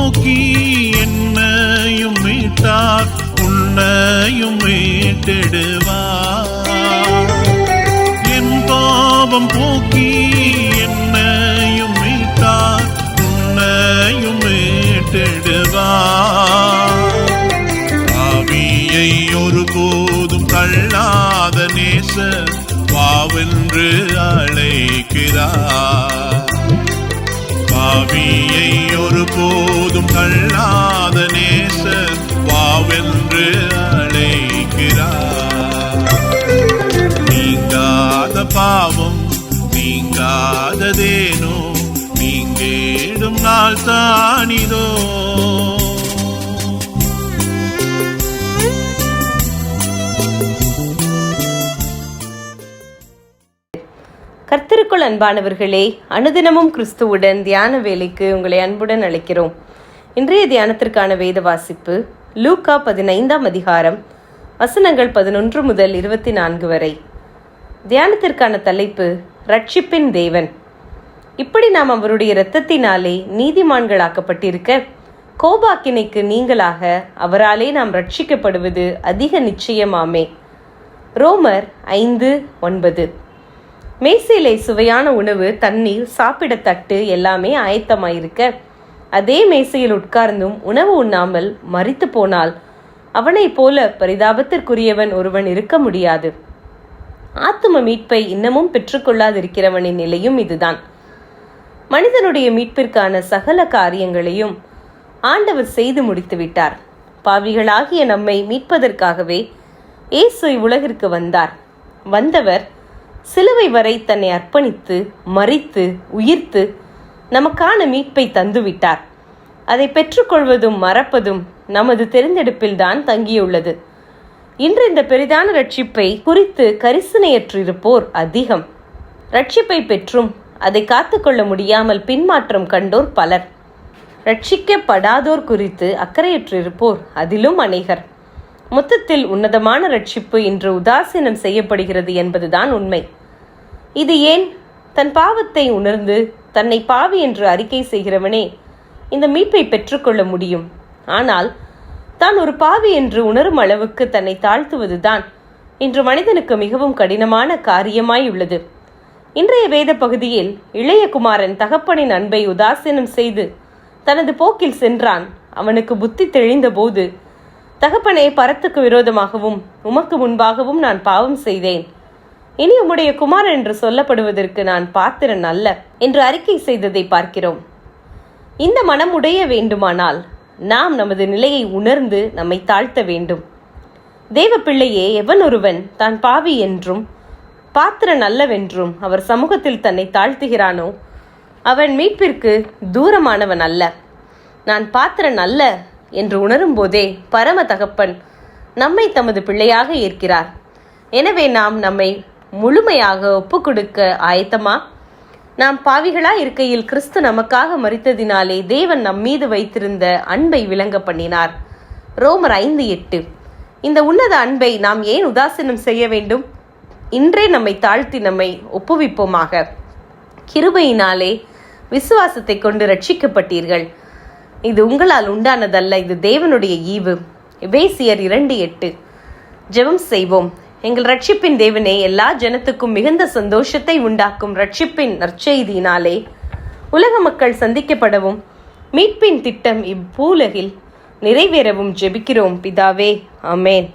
போக்கி என்னையும் மீட்டார், உன்னையும் மீட்டிடுவார். என் பாவம் போக்கி என்னையும் மீட்டார், உன்னையும் மீட்டிடுவார். பாவியை ஒருபோதும் தள்ளாத நேசர் வாவென்று அழைக்கிறார். பாவியை ஒருபோதும் தள்ளாத நேசர் வாவென்று அழைக்கிறார். நீங்காத பாவம் நீங்காததேனோ, நீங்கேடும் நாள் தானிதோ. கர்த்தருக்குள் அன்பானவர்களே, அனுதினமும் கிறிஸ்துவுடன் தியான வேலைக்கு உங்களை அன்புடன் அழைக்கிறோம். இன்றைய தியானத்திற்கான வேத வாசிப்பு லூக்கா 15ஆம் அதிகாரம் வசனங்கள் 11 முதல் 24 வரை. தியானத்திற்கான தலைப்பு ரட்சிப்பின் தேவன். இப்படி நாம் அவருடைய இரத்தத்தினாலே நீதிமான்களாக்கப்பட்டிருக்க, கோபாக்கினைக்கு நீங்களாக அவராலே நாம் ரட்சிக்கப்படுவது அதிக நிச்சயமாமே. ரோமர் 5:9. மேசையிலே சுவையான உணவு, தண்ணீர், சாப்பிட தட்டு எல்லாமே ஆயத்தமாயிருக்க, அதே மேசையில் உட்கார்ந்தும் உணவு உண்ணாமல் மரித்து போனால் அவனை போல பரிதாபத்திற்குரியவன் ஒருவன் இருக்க முடியாது. ஆத்தும மீட்பை இன்னமும் பெற்றுக்கொள்ளாதிருக்கிறவனின் நிலையும் இதுதான். மனிதனுடைய மீட்பிற்கான சகல காரியங்களையும் ஆண்டவர் செய்து முடித்து விட்டார். பாவிகளாகிய நம்மை மீட்பதற்காகவே இயேசு இவ்வுலகிற்கு வந்தார். வந்தவர் சிலுவை வரை தன்னை அர்ப்பணித்து மரித்து உயிர்த்து நமக்கான மீட்பை தந்துவிட்டார். அதை பெற்றுக்கொள்வதும் மறப்பதும் நமது தெரிந்தெடுப்பில்தான் தங்கியுள்ளது. இன்று இந்த பெரிதான ரட்சிப்பை குறித்து கரிசனையற்றிருப்போர் அதிகம். ரட்சிப்பை பெற்றும் அதை காத்துக்கொள்ள முடியாமல் பின்மாற்றம் கண்டோர் பலர். ரட்சிக்கப்படாதோர் குறித்து அக்கறையற்றிருப்போர் அதிலும் அநேகர். மொத்தத்தில் உன்னதமான ரட்சிப்பு இன்று உதாசீனம் செய்யப்படுகிறது என்பதுதான் உண்மை. இது ஏன்? தன் பாவத்தை உணர்ந்து தன்னை பாவி என்று அறிக்கை செய்கிறவனே இந்த மீட்பை பெற்றுக்கொள்ள முடியும். ஆனால் தான் ஒரு பாவி என்று உணரும் அளவுக்கு தன்னை தாழ்த்துவதுதான் இன்று மனிதனுக்கு மிகவும் கடினமான காரியமாய் உள்ளது. இன்றைய வேத பகுதியில் இளைய குமாரன் தகப்பனின் அன்பை உதாசீனம் செய்து தனது போக்கில் சென்றான். அவனுக்கு புத்தி தெளிந்த போது, தகப்பனே, பரத்துக்கு விரோதமாகவும் உமக்கு முன்பாகவும் நான் பாவம் செய்தேன். இனி உம்முடைய குமாரன் என்று சொல்லப்படுவதற்கு நான் பாத்திரன் அல்ல என்று அறிக்கை செய்ததை பார்க்கிறோம். இந்த மனம் உடைய வேண்டுமானால் நாம் நமது நிலையை உணர்ந்து நம்மை தாழ்த்த வேண்டும். தேவ பிள்ளையே, எவன் ஒருவன் தான் பாவி என்றும் பாத்திரன் அல்லவென்றும் அவர் சமூகத்தில் தன்னை தாழ்த்துகிறானோ அவன் மீட்பிற்கு தூரமானவன் அல்ல. நான் பாத்திரன் அல்ல என்று உணரும் போதே பரம தகப்பன் நம்மை தமது பிள்ளையாக ஏற்கிறார். எனவே நாம் நம்மை முழுமையாக ஒப்பு கொடுக்க ஆயத்தமா? நாம் பாவிகளாய் இருக்கையில் கிறிஸ்து நமக்காக மரித்ததினாலே தேவன் நம் மீது வைத்திருந்த அன்பை விளங்க பண்ணினார். ரோமர் 5:8. இந்த உன்னத அன்பை நாம் ஏன் உதாசீனம் செய்ய வேண்டும்? இன்றே நம்மை தாழ்த்தி நம்மை ஒப்புவிப்போமாக. கிருபையினாலே விசுவாசத்தை கொண்டு ரட்சிக்கப்பட்டீர்கள். இது உங்களால் உண்டானதல்ல, இது தேவனுடைய ஈவு. எபேசியர் 2:8. ஜெபம் செய்வோம். எங்கள் ரட்சிப்பின் தேவனே, எல்லா ஜனத்துக்கும் மிகுந்த சந்தோஷத்தை உண்டாக்கும் ரட்சிப்பின் நற்செய்தியினாலே உலக மக்கள் சந்திக்கப்படவும் மீட்பின் திட்டம் இப்பூலகில் நிறைவேறவும் ஜெபிக்கிறோம் பிதாவே. ஆமென்.